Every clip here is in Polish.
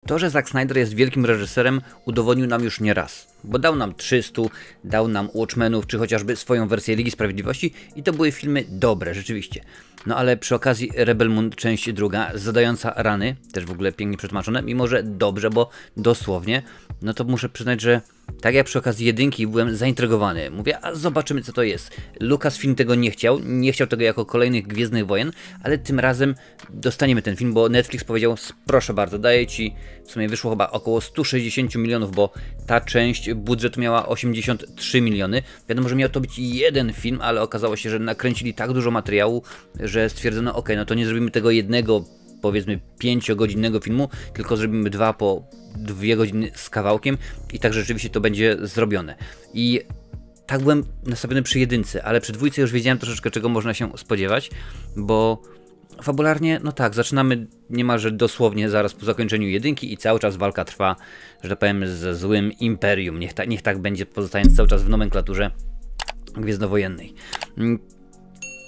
To, że Zack Snyder jest wielkim reżyserem, udowodnił nam już nie raz. Bo dał nam 300, dał nam Watchmenów, czy chociażby swoją wersję Ligi Sprawiedliwości i to były filmy dobre, rzeczywiście. No ale przy okazji Rebel Moon część druga, zadająca rany, też w ogóle pięknie przetłumaczone, mimo że dobrze, bo dosłownie, no to muszę przyznać, że tak jak przy okazji jedynki byłem zaintrygowany. Mówię, a zobaczymy co to jest. Lucasfilm tego nie chciał tego jako kolejnych Gwiezdnych Wojen, ale tym razem dostaniemy ten film, bo Netflix powiedział, proszę bardzo, daję ci, w sumie wyszło chyba około 160 milionów, bo ta część budżetu miała 83 miliony. Wiadomo, że miał to być jeden film, ale okazało się, że nakręcili tak dużo materiału, że stwierdzono, ok, no to nie zrobimy tego jednego, powiedzmy 5-godzinnego filmu, tylko zrobimy 2 po 2 godziny z kawałkiem i tak rzeczywiście to będzie zrobione. I tak byłem nastawiony przy jedynce, ale przy dwójce już wiedziałem troszeczkę, czego można się spodziewać, bo fabularnie, no tak, zaczynamy niemalże dosłownie zaraz po zakończeniu jedynki i cały czas walka trwa, że tak powiem, ze złym imperium. Niech tak będzie, pozostając cały czas w nomenklaturze gwiezdnowojennej.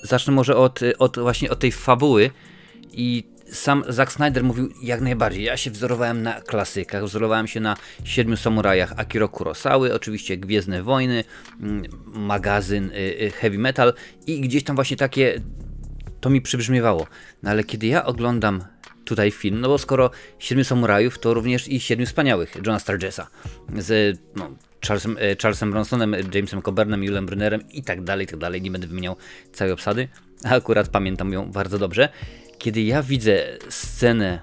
Zacznę może właśnie od tej fabuły i sam Zack Snyder mówił jak najbardziej. Ja się wzorowałem na klasykach, wzorowałem się na 7 samurajach Akiro Kurosawy, oczywiście Gwiezdne Wojny, magazyn Heavy Metal i gdzieś tam właśnie takie to mi przybrzmiewało. No ale kiedy ja oglądam tutaj film, no bo skoro 7 samurajów, to również i 7 wspaniałych Johna Sturgesa z Charlesem Bronsonem, Jamesem Coburniem, Julem Brunnerem i tak dalej, nie będę wymieniał całej obsady, a akurat pamiętam ją bardzo dobrze. Kiedy ja widzę scenę,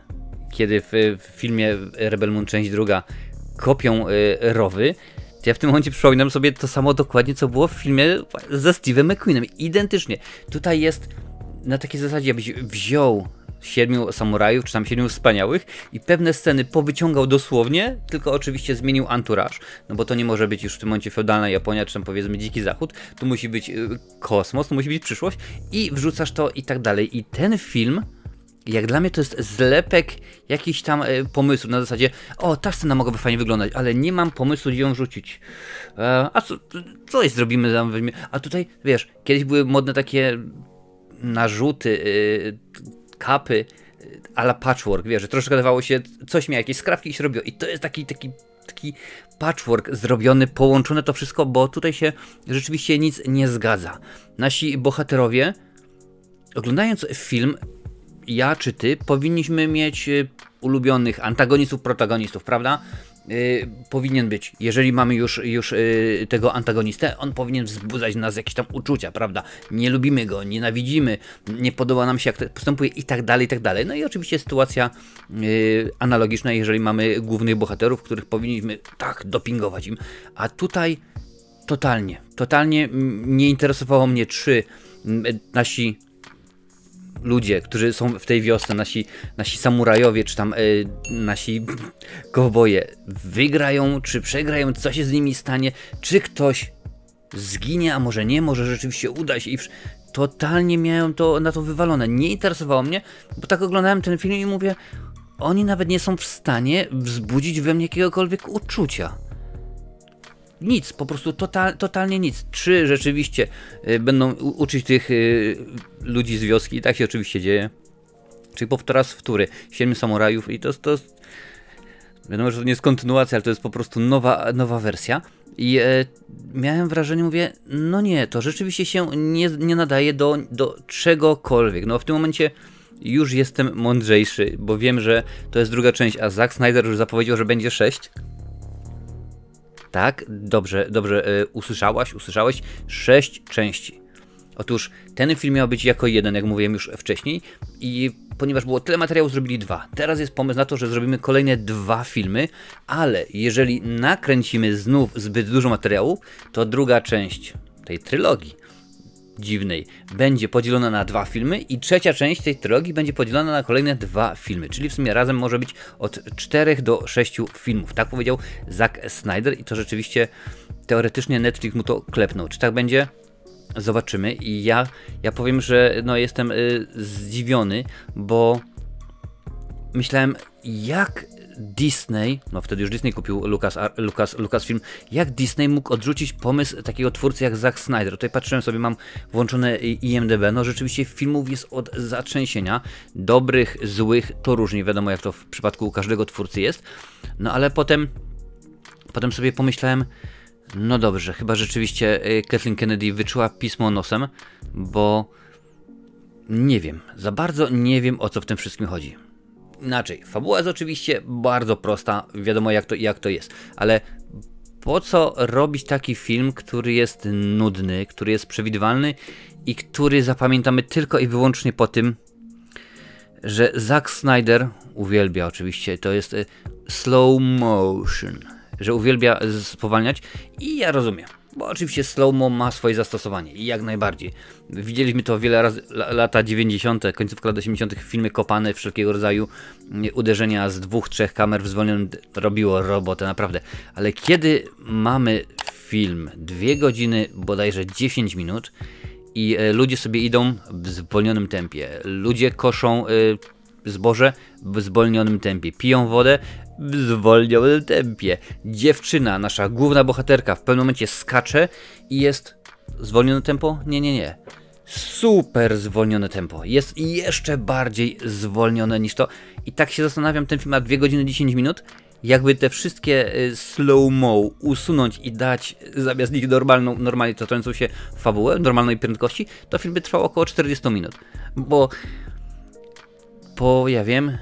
kiedy w filmie Rebel Moon część druga kopią rowy, to ja w tym momencie przypominam sobie to samo dokładnie, co było w filmie ze Steve'em McQueenem. Identycznie. Tutaj jest na takiej zasadzie, abyś wziął 7 samurajów, czy tam 7 wspaniałych i pewne sceny powyciągał dosłownie, tylko oczywiście zmienił entourage, no bo to nie może być już w tym momencie feudalna Japonia, czy tam powiedzmy Dziki Zachód, tu musi być kosmos, tu musi być przyszłość i wrzucasz to i tak dalej. I ten film, jak dla mnie to jest zlepek jakichś tam pomysłów na zasadzie, o, ta scena mogłaby fajnie wyglądać, ale nie mam pomysłu, gdzie ją wrzucić. A co jest, zrobimy tam, a tutaj, wiesz, kiedyś były modne takie narzuty, kapy a la patchwork, wiesz, że troszkę dawało się, coś miało, jakieś skrawki i się robiło i to jest taki patchwork zrobiony, połączone to wszystko, bo tutaj się rzeczywiście nic nie zgadza. Nasi bohaterowie, oglądając film, ja czy ty, powinniśmy mieć ulubionych antagonistów, protagonistów, prawda? Powinien być, jeżeli mamy już tego antagonistę, on powinien wzbudzać w nas jakieś tam uczucia, prawda? Nie lubimy go, nienawidzimy, nie podoba nam się jak postępuje i tak dalej, i tak dalej. No i oczywiście sytuacja analogiczna, jeżeli mamy głównych bohaterów, których powinniśmy tak dopingować im. A tutaj totalnie nie interesowało mnie, czy nasi ludzie, którzy są w tej wiosce, nasi samurajowie, czy tam nasi kowboje wygrają, czy przegrają, co się z nimi stanie, czy ktoś zginie, a może nie, może rzeczywiście uda się i totalnie miałem to na to wywalone. Nie interesowało mnie, bo tak oglądałem ten film i mówię, oni nawet nie są w stanie wzbudzić we mnie jakiegokolwiek uczucia. Nic, po prostu totalnie nic. Czy rzeczywiście będą uczyć tych ludzi z wioski, i tak się oczywiście dzieje. Czyli po raz wtóry 7 samurajów i to wiadomo, że to nie jest kontynuacja, ale to jest po prostu nowa wersja. I miałem wrażenie, mówię, no nie, to rzeczywiście się nie nadaje do czegokolwiek. No w tym momencie już jestem mądrzejszy, bo wiem, że to jest druga część, a Zack Snyder już zapowiedział, że będzie 6. Tak, dobrze, usłyszałeś, 6 części. Otóż ten film miał być jako jeden, jak mówiłem już wcześniej i ponieważ było tyle materiału, zrobili 2. Teraz jest pomysł na to, że zrobimy kolejne 2 filmy, ale jeżeli nakręcimy znów zbyt dużo materiału, to druga część tej trylogii dziwnej będzie podzielona na 2 filmy i trzecia część tej trylogii będzie podzielona na kolejne 2 filmy, czyli w sumie razem może być od 4 do 6 filmów. Tak powiedział Zack Snyder i to rzeczywiście teoretycznie Netflix mu to klepnął. Czy tak będzie? Zobaczymy i ja powiem, że no jestem zdziwiony, bo myślałem, jak Disney, no wtedy już Disney kupił Lucasfilm, jak Disney mógł odrzucić pomysł takiego twórcy jak Zack Snyder. Tutaj patrzyłem sobie, mam włączone IMDb, no rzeczywiście filmów jest od zatrzęsienia, dobrych, złych, to różnie, wiadomo jak to w przypadku każdego twórcy jest, no ale potem sobie pomyślałem, no dobrze, chyba rzeczywiście Kathleen Kennedy wyczuła pismo nosem, bo nie wiem, za bardzo nie wiem, o co w tym wszystkim chodzi. Inaczej, fabuła jest oczywiście bardzo prosta, wiadomo jak to jest, ale po co robić taki film, który jest nudny, który jest przewidywalny i który zapamiętamy tylko i wyłącznie po tym, że Zack Snyder uwielbia oczywiście, to jest slow motion, że uwielbia spowalniać i ja rozumiem. Bo oczywiście slow-mo ma swoje zastosowanie i jak najbardziej. Widzieliśmy to wiele razy, lata 90., końcówka lat 80., filmy kopane, wszelkiego rodzaju uderzenia z 2-3 kamer w zwolnionym robiło robotę, naprawdę. Ale kiedy mamy film 2 godziny, bodajże 10 minut i ludzie sobie idą w zwolnionym tempie, ludzie koszą zboże w zwolnionym tempie, piją wodę w zwolnionym tempie. Dziewczyna, nasza główna bohaterka, w pewnym momencie skacze i jest zwolnione tempo? Nie. Super zwolnione tempo. Jest jeszcze bardziej zwolnione niż to. I tak się zastanawiam, ten film ma 2 godziny 10 minut. Jakby te wszystkie slow-mo usunąć i dać zamiast nich normalnie toczącą się fabułę, normalnej prędkości, to film by trwał około 40 minut. Bo ja wiem,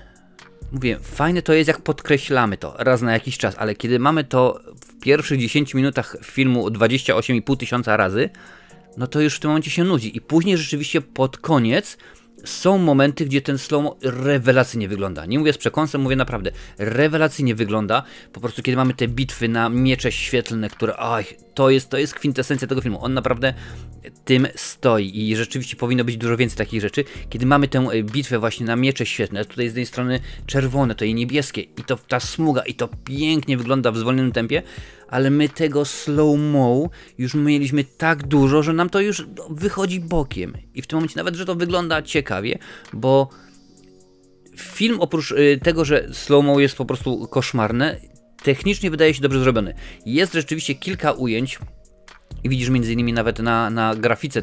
mówię, fajne to jest jak podkreślamy to raz na jakiś czas, ale kiedy mamy to w pierwszych 10 minutach filmu 28,5 tysiąca razy, no to już w tym momencie się nudzi i później rzeczywiście pod koniec są momenty, gdzie ten slow-mo rewelacyjnie wygląda. Nie mówię z przekąsem, mówię naprawdę, rewelacyjnie wygląda. Po prostu kiedy mamy te bitwy na miecze świetlne, które, to jest kwintesencja tego filmu. On naprawdę tym stoi i rzeczywiście powinno być dużo więcej takich rzeczy. Kiedy mamy tę bitwę właśnie na miecze świetlne, tutaj z jednej strony czerwone, to i niebieskie i to ta smuga i to pięknie wygląda w zwolnionym tempie, ale my tego slow-mo już mieliśmy tak dużo, że nam to już wychodzi bokiem. I w tym momencie nawet, że to wygląda ciekawie, bo film oprócz tego, że slow-mo jest po prostu koszmarne, technicznie wydaje się dobrze zrobiony. Jest rzeczywiście kilka ujęć i widzisz między innymi nawet na grafice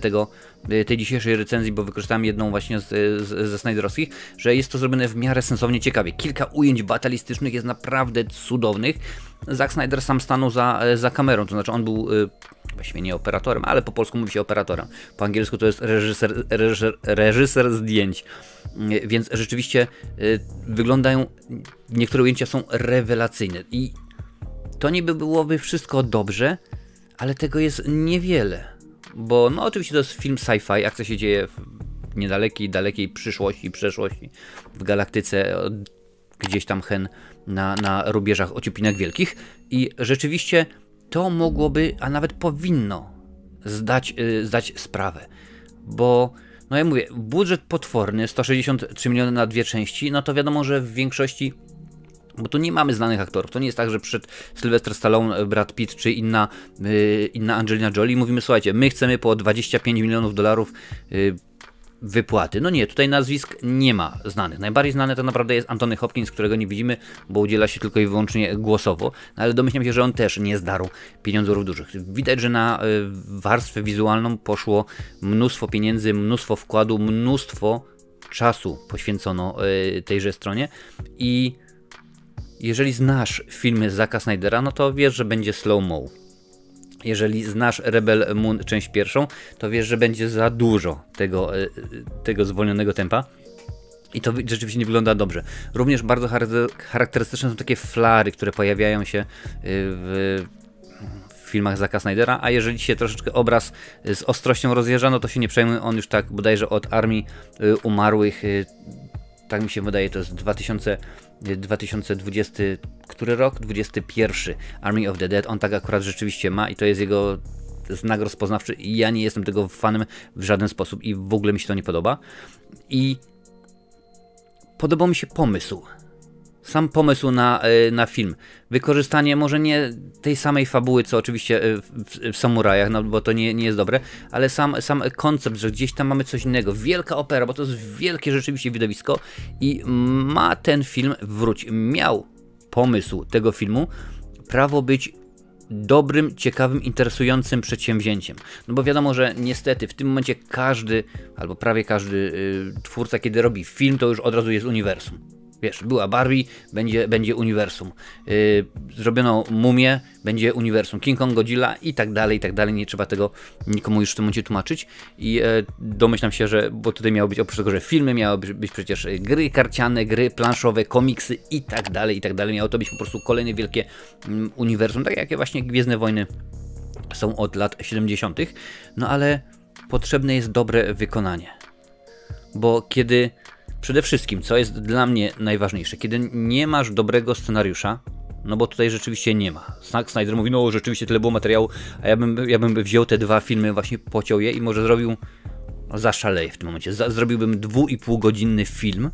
tej dzisiejszej recenzji, bo wykorzystałem jedną właśnie ze Snyderowskich, że jest to zrobione w miarę sensownie ciekawie. Kilka ujęć batalistycznych jest naprawdę cudownych. Zack Snyder sam stanął za kamerą, to znaczy on był właściwie nie operatorem, ale po polsku mówi się operatorem. Po angielsku to jest reżyser zdjęć. Więc rzeczywiście wyglądają, niektóre ujęcia są rewelacyjne i to niby byłoby wszystko dobrze, ale tego jest niewiele, bo no oczywiście to jest film sci-fi, akcja się dzieje w dalekiej przyszłości, przeszłości, w galaktyce, gdzieś tam na rubieżach Ociupinek Wielkich i rzeczywiście to mogłoby, a nawet powinno zdać sprawę, bo no ja mówię, budżet potworny, 163 miliony na 2 części, no to wiadomo, że w większości, bo tu nie mamy znanych aktorów, to nie jest tak, że przyszedł Sylvester Stallone, Brad Pitt czy inna Angelina Jolie i mówimy, słuchajcie, my chcemy po 25 milionów dolarów wypłaty. No nie, tutaj nazwisk nie ma znanych. Najbardziej znany to naprawdę jest Anthony Hopkins, którego nie widzimy, bo udziela się tylko i wyłącznie głosowo, no ale domyślam się, że on też nie zdarł pieniądzów dużych. Widać, że na warstwę wizualną poszło mnóstwo pieniędzy, mnóstwo wkładu, mnóstwo czasu poświęcono tejże stronie i jeżeli znasz filmy Zacka Snydera, no to wiesz, że będzie slow-mo. Jeżeli znasz Rebel Moon część pierwszą, to wiesz, że będzie za dużo tego zwolnionego tempa. I to rzeczywiście nie wygląda dobrze. Również bardzo charakterystyczne są takie flary, które pojawiają się w filmach Zacka Snydera, a jeżeli się troszeczkę obraz z ostrością rozjeżdża, no to się nie przejmuj, on już tak bodajże od Armii Umarłych, tak mi się wydaje, to jest 2020, który rok? 21. Army of the Dead, on tak akurat rzeczywiście ma i to jest jego znak rozpoznawczy i ja nie jestem tego fanem w żaden sposób i w ogóle mi się to nie podoba. I podobał mi się pomysł. Sam pomysł na film. Wykorzystanie może nie tej samej fabuły, co oczywiście w Samurajach, no bo to nie jest dobre, ale sam koncept, że gdzieś tam mamy coś innego. Wielka opera, bo to jest wielkie rzeczywiście widowisko i ma ten film miał pomysł tego filmu prawo być dobrym, ciekawym, interesującym przedsięwzięciem. No bo wiadomo, że niestety w tym momencie każdy, albo prawie każdy twórca, kiedy robi film, to już od razu jest uniwersum. Wiesz, była Barbie, będzie uniwersum. Zrobiono Mumię, będzie uniwersum. King Kong, Godzilla i tak dalej, nie trzeba tego nikomu już w tym momencie tłumaczyć. I domyślam się, że, bo tutaj miało być, oprócz tego, że filmy, miały być przecież gry karciane, gry planszowe, komiksy i tak dalej. Miało to być po prostu kolejne wielkie uniwersum, tak jakie właśnie Gwiezdne Wojny są od lat 70. No ale potrzebne jest dobre wykonanie. Bo kiedy przede wszystkim, co jest dla mnie najważniejsze, kiedy nie masz dobrego scenariusza, no bo tutaj rzeczywiście nie ma. Zack Snyder mówi, no rzeczywiście tyle było materiału, a ja bym wziął te 2 filmy, właśnie pociął je i może zrobił, no zaszaleję w tym momencie, zrobiłbym 2,5-godzinny film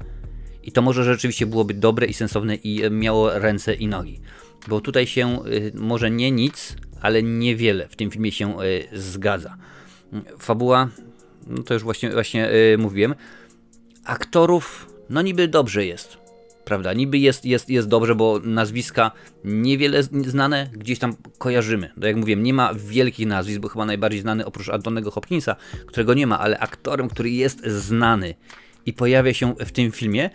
i to może rzeczywiście byłoby dobre i sensowne i miało ręce i nogi. Bo tutaj się może nie nic, ale niewiele w tym filmie się zgadza. Fabuła, no to już właśnie mówiłem. Aktorów, no niby dobrze jest, prawda? Niby jest dobrze, bo nazwiska niewiele znane gdzieś tam kojarzymy. Tak jak mówiłem, nie ma wielkich nazwisk, bo chyba najbardziej znany oprócz Antonego Hopkinsa, którego nie ma, ale aktorem, który jest znany i pojawia się w tym filmie,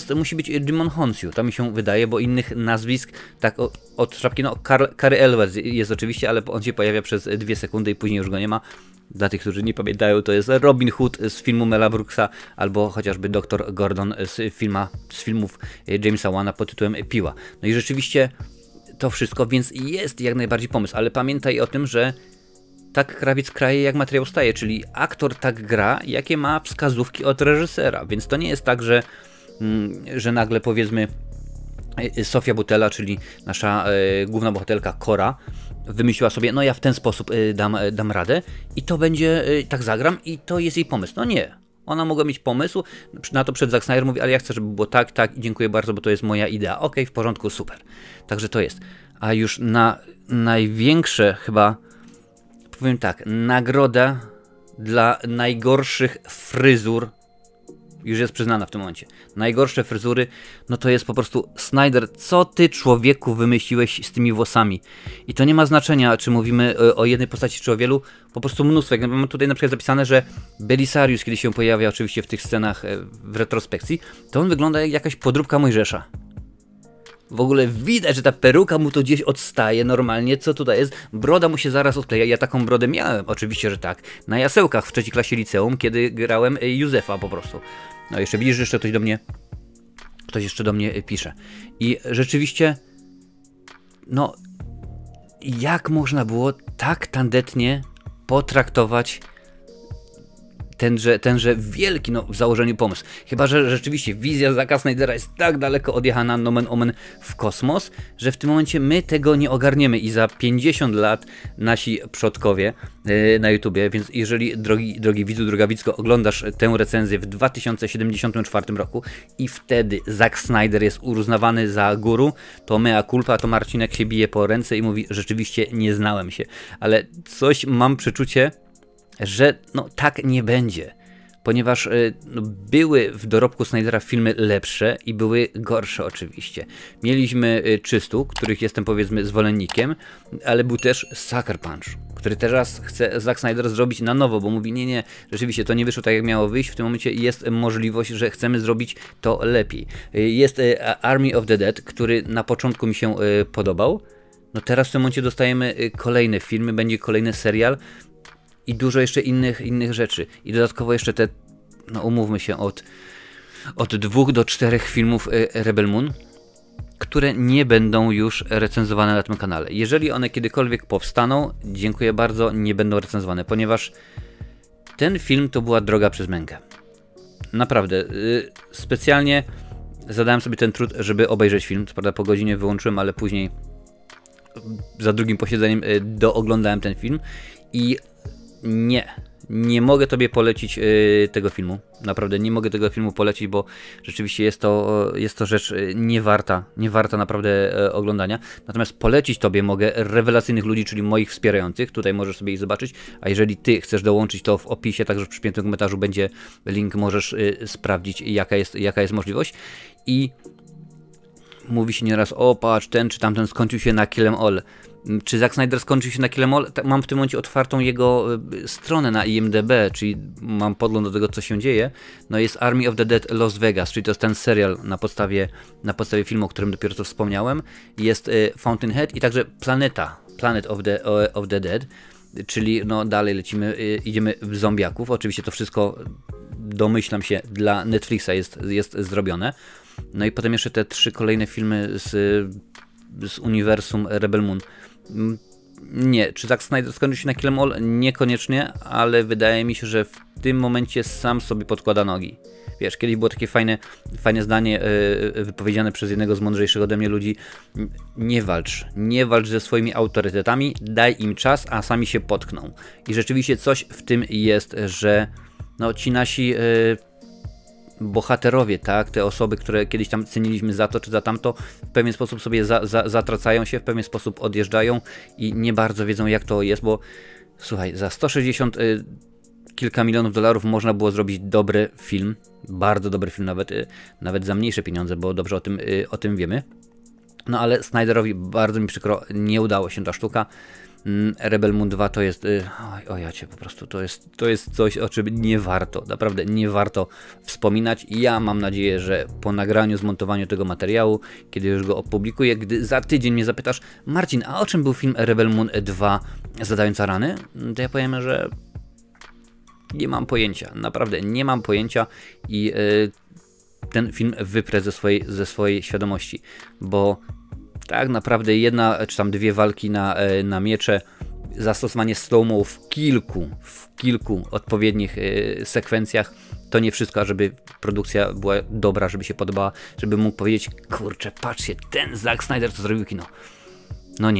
to musi być Djimon Hounsou, to mi się wydaje, bo innych nazwisk, tak od szapki, no Cary Elwes jest oczywiście, ale on się pojawia przez 2 sekundy i później już go nie ma. Dla tych, którzy nie pamiętają, to jest Robin Hood z filmu Mela Brooksa albo chociażby Dr. Gordon z filmów Jamesa Wana pod tytułem Piła. No i rzeczywiście to wszystko, więc jest jak najbardziej pomysł, ale pamiętaj o tym, że tak krawiec kraje jak materiał staje, czyli aktor tak gra, jakie ma wskazówki od reżysera, więc to nie jest tak, że nagle powiedzmy Sofia Boutella, czyli nasza główna bohaterka Cora, wymyśliła sobie, no ja w ten sposób dam radę i to będzie, tak zagram i to jest jej pomysł. No nie, ona mogła mieć pomysł, na to przed Zack Snyder mówi, ale ja chcę, żeby było tak i dziękuję bardzo, bo to jest moja idea. Okej, w porządku, super. Także to jest. A już na największe chyba, powiem tak, nagroda dla najgorszych fryzur już jest przyznana w tym momencie. Najgorsze fryzury, no to jest po prostu Snyder, co ty człowieku wymyśliłeś z tymi włosami? I to nie ma znaczenia, czy mówimy o jednej postaci, czy o wielu, po prostu mnóstwo. Jak mam tutaj na przykład zapisane, że Belisarius, kiedy się pojawia oczywiście w tych scenach w retrospekcji, to on wygląda jak jakaś podróbka Mojżesza. W ogóle widać, że ta peruka mu to gdzieś odstaje normalnie, co tutaj jest. Broda mu się zaraz odkleja. Ja taką brodę miałem, oczywiście, że tak. Na jasełkach w 3. klasie liceum, kiedy grałem Józefa po prostu. No jeszcze widzisz, że jeszcze ktoś jeszcze do mnie pisze. I rzeczywiście, no, jak można było tak tandetnie potraktować tenże wielki, no w założeniu pomysł. Chyba że rzeczywiście wizja Zacka Snydera jest tak daleko odjechana nomen omen w kosmos, że w tym momencie my tego nie ogarniemy i za 50 lat nasi przodkowie na YouTubie, więc jeżeli drogi widzu, droga widzko, oglądasz tę recenzję w 2074 roku i wtedy Zack Snyder jest uznawany za guru, to mea culpa, to Marcinek się bije po ręce i mówi, rzeczywiście nie znałem się, ale coś mam przeczucie, że no tak nie będzie, ponieważ no, były w dorobku Snydera filmy lepsze i były gorsze oczywiście. Mieliśmy 300, których jestem powiedzmy zwolennikiem, ale był też Sucker Punch, który teraz chce Zack Snyder zrobić na nowo, bo mówi nie, rzeczywiście to nie wyszło tak jak miało wyjść, w tym momencie jest możliwość, że chcemy zrobić to lepiej. Jest Army of the Dead, który na początku mi się podobał, no teraz w tym momencie dostajemy kolejne filmy, będzie kolejny serial, i dużo jeszcze innych rzeczy. I dodatkowo jeszcze te, no umówmy się, od 2 do 4 filmów Rebel Moon, które nie będą już recenzowane na tym kanale. Jeżeli one kiedykolwiek powstaną, dziękuję bardzo, nie będą recenzowane, ponieważ ten film to była droga przez mękę. Naprawdę. Specjalnie zadałem sobie ten trud, żeby obejrzeć film. Co prawda po godzinie wyłączyłem, ale później za drugim posiedzeniem dooglądałem ten film i nie mogę tobie polecić tego filmu. Naprawdę nie mogę tego filmu polecić, bo rzeczywiście jest to rzecz nie warta naprawdę oglądania. Natomiast polecić tobie mogę rewelacyjnych ludzi, czyli moich wspierających. Tutaj możesz sobie ich zobaczyć. A jeżeli ty chcesz dołączyć, to w opisie, także w przypiętym komentarzu będzie link, możesz sprawdzić jaka jest możliwość. I mówi się nieraz, o patrz, ten czy tamten skończył się na Kill 'Em All. Czy Zack Snyder skończył się na Kill 'Em All? Mam w tym momencie otwartą jego stronę na IMDb, czyli mam podgląd do tego, co się dzieje. No jest Army of the Dead Las Vegas, czyli to jest ten serial na podstawie filmu, o którym dopiero co wspomniałem. Jest Fountainhead i także Planet of the Dead, czyli no dalej lecimy, idziemy w zombiaków. Oczywiście to wszystko, domyślam się, dla Netflixa jest zrobione. No i potem jeszcze te 3 kolejne filmy z uniwersum Rebel Moon. Nie, czy Zack Snyder skończył się na Kill 'Em All? Niekoniecznie, ale wydaje mi się, że w tym momencie sam sobie podkłada nogi. Wiesz, kiedyś było takie fajne zdanie wypowiedziane przez jednego z mądrzejszych ode mnie ludzi. Nie walcz ze swoimi autorytetami, daj im czas, a sami się potkną. I rzeczywiście coś w tym jest, że no, ci nasi bohaterowie, tak, te osoby, które kiedyś tam ceniliśmy za to czy za tamto, w pewien sposób sobie zatracają się, w pewien sposób odjeżdżają i nie bardzo wiedzą, jak to jest, bo słuchaj, za 160 kilka milionów dolarów można było zrobić dobry film, bardzo dobry film, nawet za mniejsze pieniądze, bo dobrze o tym wiemy. No ale Snyderowi bardzo mi przykro, nie udało się ta sztuka. Rebel Moon 2 to jest, jacie, po prostu to jest coś, o czym nie warto, naprawdę nie warto wspominać. Ja mam nadzieję, że po nagraniu, zmontowaniu tego materiału, kiedy już go opublikuję, gdy za tydzień mnie zapytasz, Marcin, a o czym był film Rebel Moon 2 Zadająca rany? To ja powiem, że nie mam pojęcia, naprawdę nie mam pojęcia i ten film wyprę ze swojej świadomości, bo tak naprawdę jedna czy tam 2 walki na miecze, zastosowanie slow-mo w kilku odpowiednich sekwencjach, to nie wszystko, żeby produkcja była dobra, żeby się podobała, żeby mógł powiedzieć, kurczę, patrzcie, ten Zack Snyder to zrobił kino. No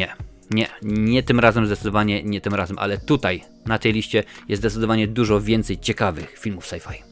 nie tym razem, zdecydowanie nie tym razem, ale tutaj na tej liście jest zdecydowanie dużo więcej ciekawych filmów sci-fi.